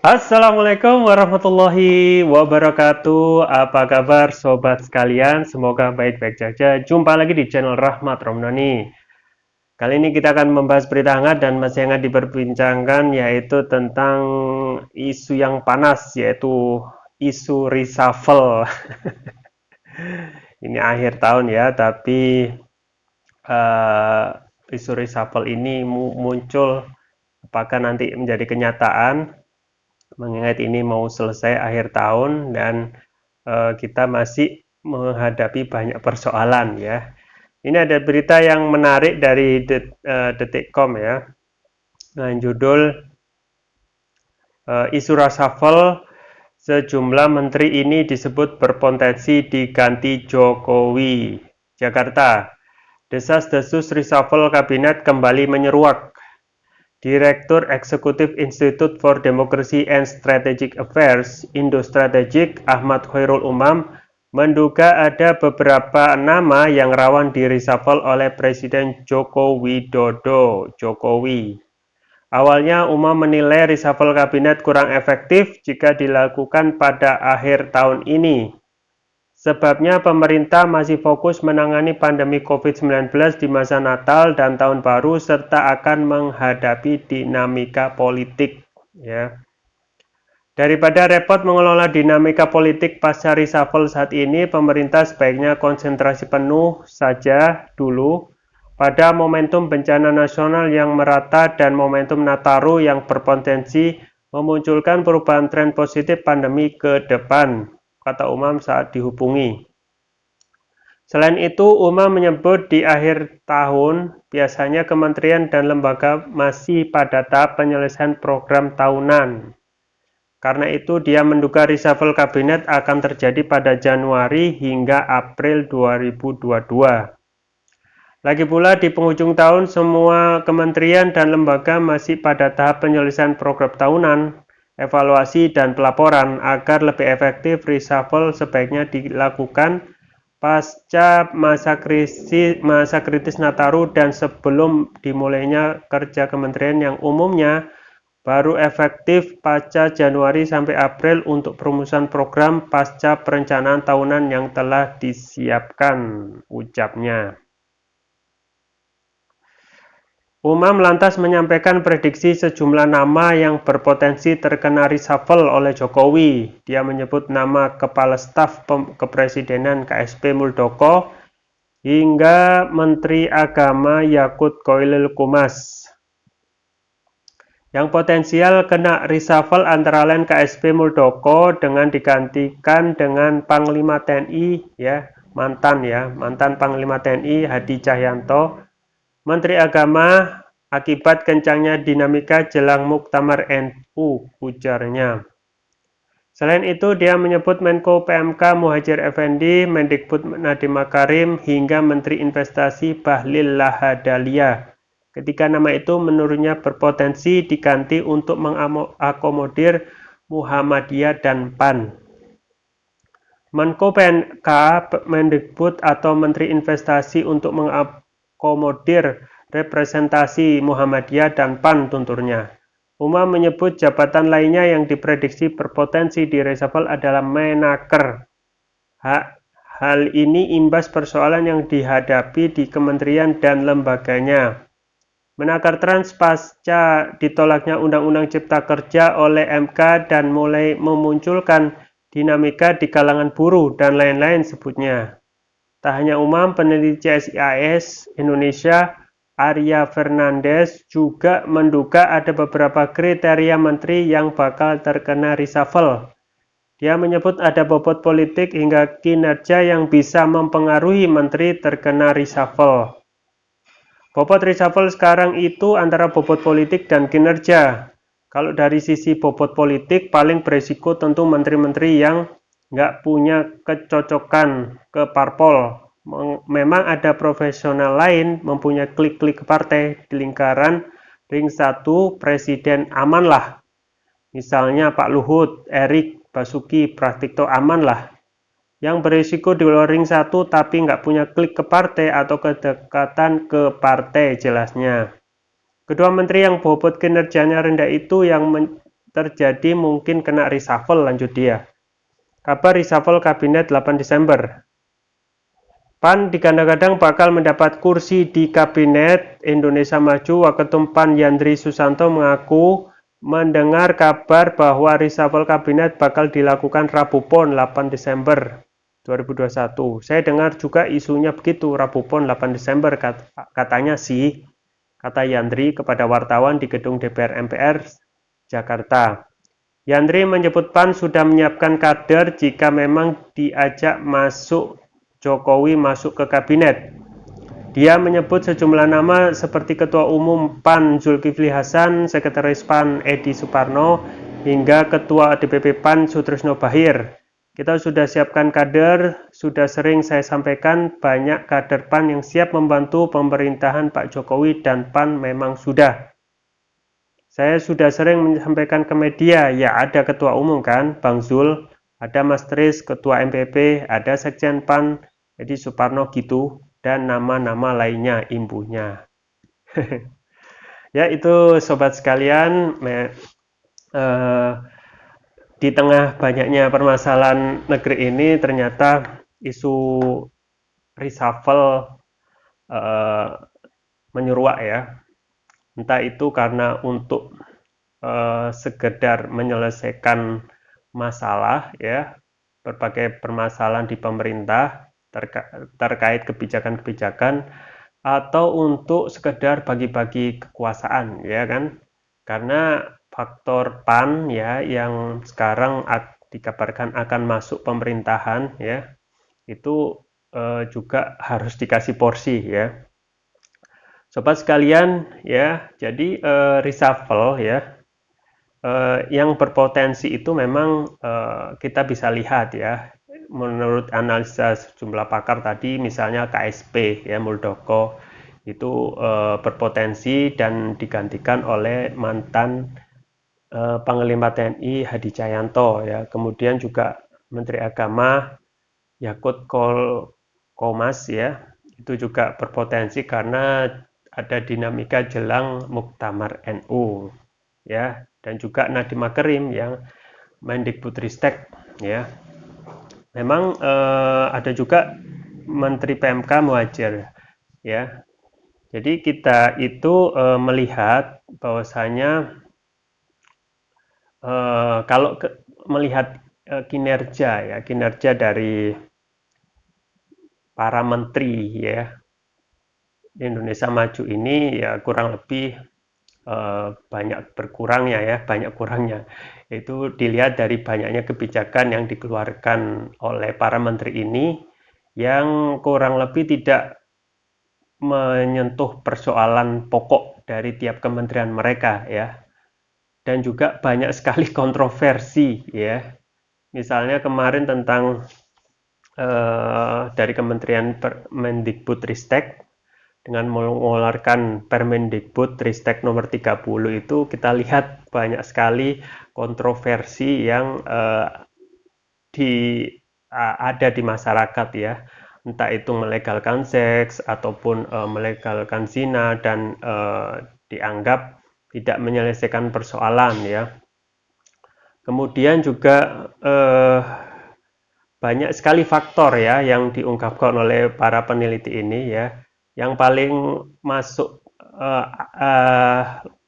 Assalamualaikum warahmatullahi wabarakatuh. Apa kabar sobat sekalian? Semoga baik-baik saja. Jumpa lagi di channel Rahmat Romdani. Kali ini kita akan membahas berita hangat dan masih hangat diperbincangkan, yaitu tentang isu yang panas, yaitu isu reshuffle. Ini akhir tahun ya, tapi eh, isu reshuffle ini muncul apakah nanti menjadi kenyataan, mengingat ini mau selesai akhir tahun dan kita masih menghadapi banyak persoalan ya. Ini ada berita yang menarik dari Detikcom ya, dengan judul isu reshuffle, sejumlah menteri ini disebut berpotensi diganti Jokowi. Jakarta, desas-desus reshuffle kabinet kembali menyeruak. Direktur Eksekutif Institute for Democracy and Strategic Affairs, Indo-Strategic, Ahmad Khairul Umam, menduga ada beberapa nama yang rawan di reshuffle oleh Presiden Joko Widodo. Jokowi. Awalnya, Umam menilai reshuffle kabinet kurang efektif jika dilakukan pada akhir tahun ini. Sebabnya pemerintah masih fokus menangani pandemi COVID-19 di masa Natal dan Tahun Baru serta akan menghadapi dinamika politik. Ya. Daripada repot mengelola dinamika politik pasca reshuffle saat ini, pemerintah sebaiknya konsentrasi penuh saja dulu pada momentum bencana nasional yang merata dan momentum Nataru yang berpotensi memunculkan perubahan tren positif pandemi ke depan, kata Umam saat dihubungi. Selain itu, Umam menyebut di akhir tahun biasanya kementerian dan lembaga masih pada tahap penyelesaian program tahunan. Karena itu, dia menduga reshuffle kabinet akan terjadi pada Januari hingga April 2022. Lagi pula di penghujung tahun semua kementerian dan lembaga masih pada tahap penyelesaian program tahunan, evaluasi dan pelaporan. Agar lebih efektif, reshuffle sebaiknya dilakukan pasca masa kritis Nataru dan sebelum dimulainya kerja kementerian yang umumnya baru efektif pasca Januari sampai April untuk perumusan program pasca perencanaan tahunan yang telah disiapkan, ucapnya. Umam lantas menyampaikan prediksi sejumlah nama yang berpotensi terkena reshuffle oleh Jokowi. Dia menyebut nama Kepala Staf Kepresidenan KSP Muldoko hingga Menteri Agama Yakut Khairul Qumas. Yang potensial kena reshuffle antara lain KSP Muldoko dengan digantikan dengan Panglima TNI mantan Panglima TNI Hadi Cahyanto. Menteri Agama akibat kencangnya dinamika jelang Muktamar NU, ujarnya. Selain itu, dia menyebut Menko PMK Muhadjir Effendi, Mendikbud Nadiem Makarim, hingga Menteri Investasi Bahlil Lahadalia. Ketika nama itu menurutnya berpotensi diganti untuk mengakomodir Muhammadiyah dan PAN. Menko PMK, Mendikbud atau Menteri Investasi untuk mengakomodir representasi Muhammadiyah dan PAN tunturnya. Umam menyebut jabatan lainnya yang diprediksi berpotensi di reshuffle adalah Menaker. Hal ini imbas persoalan yang dihadapi di kementerian dan lembaganya. Menaker Trans pasca ditolaknya Undang-Undang Cipta Kerja oleh MK dan mulai memunculkan dinamika di kalangan buruh dan lain-lain sebutnya. Tak hanya Umam, peneliti CSIS Indonesia Arya Fernandes juga menduga ada beberapa kriteria menteri yang bakal terkena reshuffle. Dia menyebut ada bobot politik hingga kinerja yang bisa mempengaruhi menteri terkena reshuffle. Bobot reshuffle sekarang itu antara bobot politik dan kinerja. Kalau dari sisi bobot politik, paling beresiko tentu menteri-menteri yang nggak punya kecocokan ke parpol. Memang ada profesional lain mempunyai klik-klik partai di lingkaran ring 1 presiden aman lah. Misalnya Pak Luhut, Erik, Basuki, Pratikto aman lah. Yang berisiko di luar ring 1 tapi nggak punya klik ke partai atau kedekatan ke partai jelasnya. Kedua menteri yang bobot kinerjanya rendah itu yang terjadi mungkin kena reshuffle, lanjut dia. Kabar reshuffle kabinet 8 Desember. PAN digadang-gadang bakal mendapat kursi di Kabinet Indonesia Maju. Waketum PAN Yandri Susanto mengaku mendengar kabar bahwa reshuffle kabinet bakal dilakukan Rabu Pon 8 Desember 2021. Saya dengar juga isunya begitu, Rabu Pon 8 Desember katanya sih, kata Yandri kepada wartawan di gedung DPR MPR Jakarta. Yandri menyebut PAN sudah menyiapkan kader jika memang diajak masuk Jokowi masuk ke kabinet. Dia menyebut sejumlah nama seperti Ketua Umum PAN Zulkifli Hasan, Sekretaris PAN Edi Suparno, hingga Ketua DPP PAN Sutrisno Bahir. Kita sudah siapkan kader, sudah sering saya sampaikan banyak kader PAN yang siap membantu pemerintahan Pak Jokowi dan PAN memang sudah. Saya sudah sering menyampaikan ke media, ya ada Ketua Umum kan, Bang Zul, ada Mas Tris, Ketua MPP, ada Sekjen PAN, Edi Suparno gitu, dan nama-nama lainnya imbuhnya. Ya itu sobat sekalian, di tengah banyaknya permasalahan negeri ini ternyata isu reshuffle menyeruak ya. Entah itu karena untuk sekedar menyelesaikan masalah ya, berbagai permasalahan di pemerintah terkait kebijakan-kebijakan, atau untuk sekedar bagi-bagi kekuasaan ya kan, karena faktor PAN ya yang sekarang dikabarkan akan masuk pemerintahan ya, itu juga harus dikasih porsi ya. Sobat sekalian ya, jadi reshuffle ya yang berpotensi itu memang kita bisa lihat ya, menurut analisa sejumlah pakar tadi, misalnya KSP ya Muldoko itu berpotensi dan digantikan oleh mantan Panglima TNI Hadi Cahyanto ya, kemudian juga Menteri Agama Yakut Komas ya, itu juga berpotensi karena ada dinamika jelang Muktamar NU ya, dan juga Nadiem Makarim yang Mendikbudristek ya. Memang ada juga Menteri PMK Muhajir ya. Jadi kita itu melihat bahwasanya kalau melihat kinerja dari para menteri ya Indonesia Maju ini ya kurang lebih banyak berkurangnya ya, banyak kurangnya. Itu dilihat dari banyaknya kebijakan yang dikeluarkan oleh para menteri ini yang kurang lebih tidak menyentuh persoalan pokok dari tiap kementerian mereka ya. Dan juga banyak sekali kontroversi ya. Misalnya kemarin tentang dari Kementerian Mendikbudristek dengan mengeluarkan Permendikbud Ristek nomor 30 itu kita lihat banyak sekali kontroversi yang ada di masyarakat ya, entah itu melegalkan seks ataupun melegalkan zina dan dianggap tidak menyelesaikan persoalan ya. Kemudian juga banyak sekali faktor ya yang diungkapkan oleh para peneliti ini ya. Yang paling masuk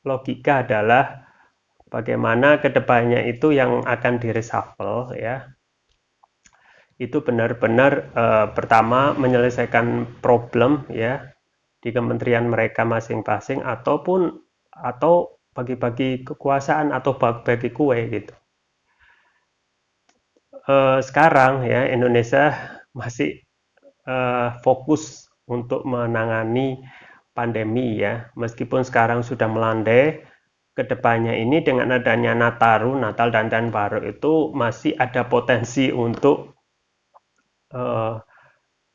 logika adalah bagaimana kedepannya itu yang akan direshuffle ya. Itu benar-benar pertama menyelesaikan problem ya di kementerian mereka masing-masing, atau bagi-bagi kekuasaan atau bagi kue gitu. Sekarang ya Indonesia masih fokus untuk menangani pandemi ya, meskipun sekarang sudah melandai, kedepannya ini dengan adanya Natal dan Tahun Baru itu masih ada potensi untuk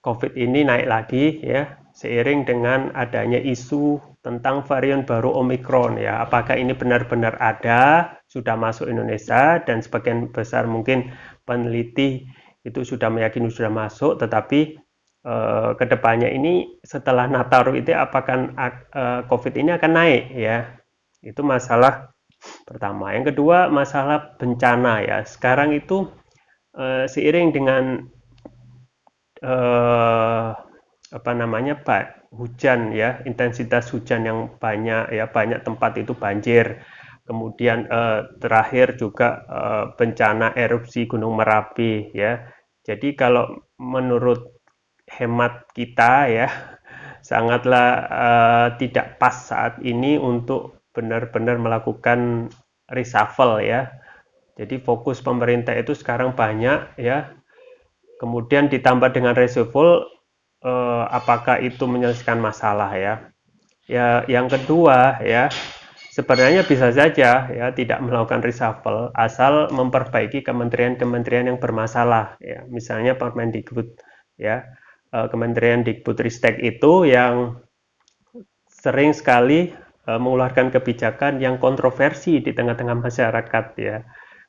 COVID ini naik lagi ya, seiring dengan adanya isu tentang varian baru Omicron ya. Apakah ini benar-benar ada, sudah masuk Indonesia, dan sebagian besar mungkin peneliti itu sudah meyakini sudah masuk, tetapi kedepannya ini setelah Nataru itu apakah COVID ini akan naik ya, itu masalah Pertama, yang kedua masalah bencana ya. Sekarang itu seiring dengan eh, apa namanya Pak, hujan ya, intensitas hujan yang banyak ya, banyak tempat itu banjir. Kemudian terakhir juga bencana erupsi Gunung Merapi ya. Jadi kalau menurut hemat kita ya, sangatlah tidak pas saat ini untuk benar-benar melakukan reshuffle ya. Jadi fokus pemerintah itu sekarang banyak ya. Kemudian ditambah dengan reshuffle, apakah itu menyelesaikan masalah ya? Ya, yang kedua ya, sebenarnya bisa saja ya tidak melakukan reshuffle asal memperbaiki kementerian-kementerian yang bermasalah ya. Misalnya Permendikbud ya. Kementerian Dikbudristek itu yang sering sekali mengeluarkan kebijakan yang kontroversi di tengah-tengah masyarakat ya.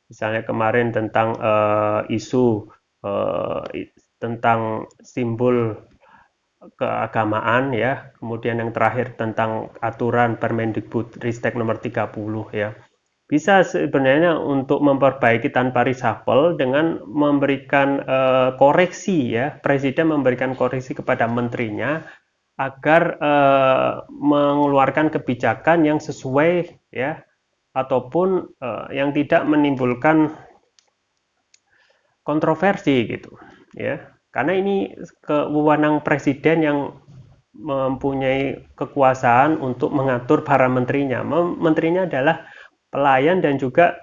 Misalnya kemarin tentang isu tentang simbol keagamaan ya, kemudian yang terakhir tentang aturan Permendikbudristek nomor 30 ya. Bisa sebenarnya untuk memperbaiki tanpa reshuffle dengan memberikan koreksi ya, presiden memberikan koreksi kepada menterinya agar mengeluarkan kebijakan yang sesuai ya, ataupun yang tidak menimbulkan kontroversi gitu ya, karena ini wewenang presiden yang mempunyai kekuasaan untuk mengatur para menterinya. Menterinya adalah pelayan dan juga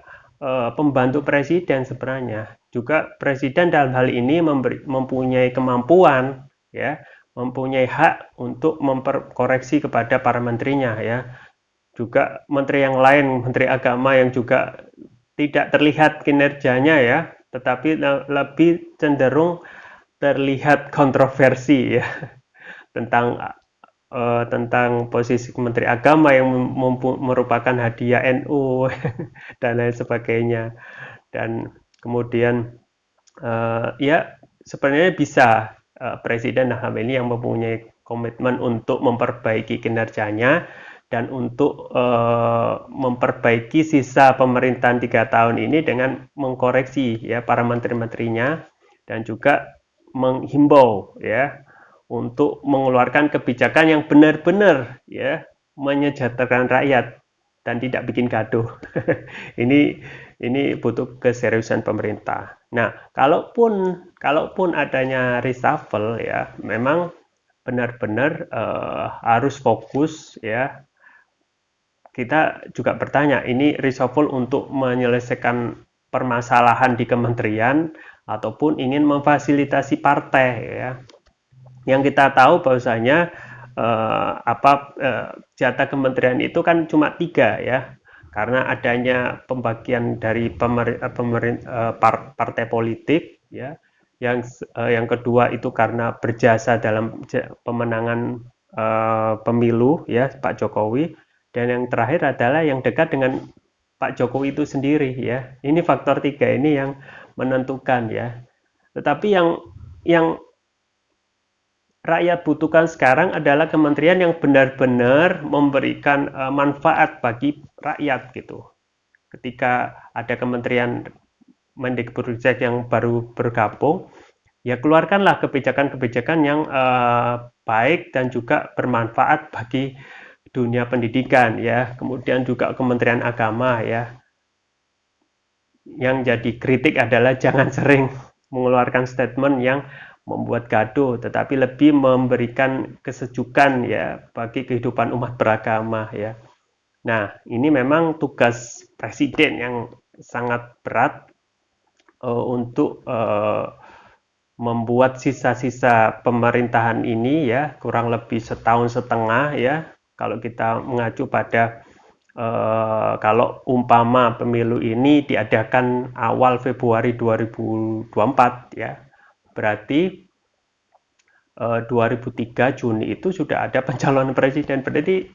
pembantu presiden sebenarnya. Juga presiden dalam hal ini mempunyai kemampuan ya, mempunyai hak untuk memperkoreksi kepada para menterinya ya. Juga menteri yang lain, menteri agama yang juga tidak terlihat kinerjanya ya, tetapi lebih cenderung terlihat kontroversi ya tentang posisi Menteri Agama yang merupakan hadiah NU dan lain sebagainya. Dan kemudian ya sebenarnya bisa Presiden dalam ini yang mempunyai komitmen untuk memperbaiki kinerjanya dan untuk memperbaiki sisa pemerintahan 3 tahun ini dengan mengkoreksi ya para menteri-menterinya dan juga menghimbau ya untuk mengeluarkan kebijakan yang benar-benar ya menyejahterakan rakyat dan tidak bikin gaduh. ini ini butuh keseriusan pemerintah. Nah, kalaupun adanya reshuffle ya, memang benar-benar harus fokus ya. Kita juga bertanya, ini reshuffle untuk menyelesaikan permasalahan di kementerian ataupun ingin memfasilitasi partai ya. Yang kita tahu bahwasanya jatah kementerian itu kan cuma 3 ya, karena adanya pembagian dari partai politik ya. Yang kedua itu karena berjasa dalam pemenangan pemilu ya Pak Jokowi, dan yang terakhir adalah yang dekat dengan Pak Jokowi itu sendiri ya. Ini faktor 3 ini yang menentukan ya. Tetapi yang rakyat butuhkan sekarang adalah kementerian yang benar-benar memberikan manfaat bagi rakyat gitu. Ketika ada kementerian Mendikbudristek yang baru bergabung, ya keluarkanlah kebijakan-kebijakan yang baik dan juga bermanfaat bagi dunia pendidikan ya. Kemudian juga Kementerian Agama ya. Yang jadi kritik adalah jangan sering mengeluarkan statement yang membuat gaduh, tetapi lebih memberikan kesejukan ya bagi kehidupan umat beragama ya. Nah, ini memang tugas presiden yang sangat berat untuk membuat sisa-sisa pemerintahan ini ya, kurang lebih setahun setengah ya. Kalau kita mengacu pada kalau umpama pemilu ini diadakan awal Februari 2024 ya, berarti 2003 Juni itu sudah ada pencalonan presiden, berarti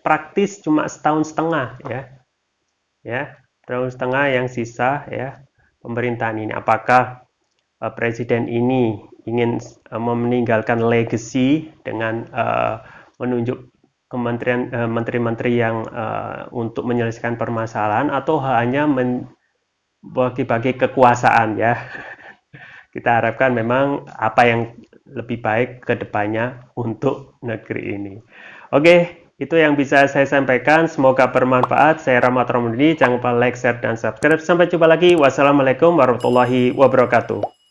praktis cuma setahun setengah ya setahun setengah yang sisa ya pemerintahan ini. Apakah presiden ini ingin meninggalkan legacy dengan menunjuk kementerian menteri-menteri yang untuk menyelesaikan permasalahan atau hanya bagi-bagi kekuasaan ya. Kita harapkan memang apa yang lebih baik ke depannya untuk negeri ini. Oke, itu yang bisa saya sampaikan. Semoga bermanfaat. Saya Rahmat Ramudini. Jangan lupa like, share, dan subscribe. Sampai jumpa lagi. Wassalamualaikum warahmatullahi wabarakatuh.